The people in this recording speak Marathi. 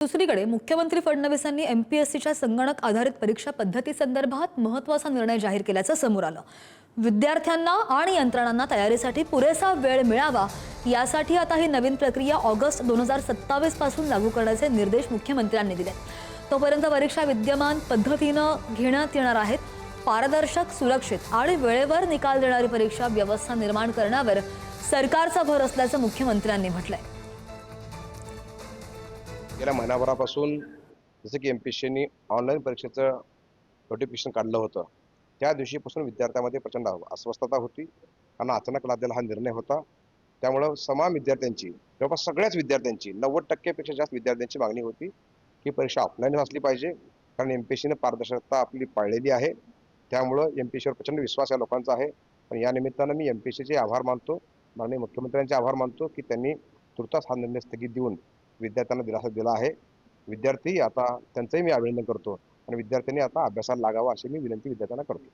दुसरीकडे मुख्यमंत्री फडणवीसांनी एमपीएससीच्या संगणक आधारित परीक्षा पद्धतीसंदर्भात महत्त्वाचा निर्णय जाहीर केल्याचं समोर आलं। विद्यार्थ्यांना आणि यंत्रणांना तयारीसाठी पुरेसा वेळ मिळावा यासाठी आता ही नवीन प्रक्रिया ऑगस्ट 2027 पासून लागू करण्याचे निर्देश मुख्यमंत्र्यांनी दिले। तोपर्यंत परीक्षा विद्यमान पद्धतीनं घेण्यात येणार आहेत। पारदर्शक, सुरक्षित आणि वेळेवर निकाल देणारी परीक्षा व्यवस्था निर्माण करण्यावर सरकारचा भर असल्याचं मुख्यमंत्र्यांनी म्हटलंय। गेल्या महिनाभरापासून जसं की एमपीएससीने ऑनलाईन परीक्षेचं नोटिफिकेशन काढलं होतं, त्या दिवशीपासून विद्यार्थ्यांमध्ये प्रचंड अस्वस्थता होती। कारण अचानक लादलेला हा निर्णय होता। त्यामुळं समान विद्यार्थ्यांची, जवळपास सगळ्याच विद्यार्थ्यांची 90% पेक्षा जास्त विद्यार्थ्यांची मागणी होती की परीक्षा ऑफलाईन असली पाहिजे। कारण एमपीएससीने पारदर्शकता आपली पाळलेली आहे। त्यामुळं एमपीएससीवर प्रचंड विश्वास या लोकांचा आहे। पण या निमित्तानं मी एमपीएससीचे आभार मानतो, माननीय मुख्यमंत्र्यांचे आभार मानतो की त्यांनी तुर्तास हा निर्णय स्थगित देऊन विद्यार्थ्यांना दिलासा दिला आहे। विद्यार्थी आता त्यांचंही मी अभिनंदन करतो आणि विद्यार्थ्यांनी आता अभ्यासाला लागावं अशी मी विनंती विद्यार्थ्यांना करतो।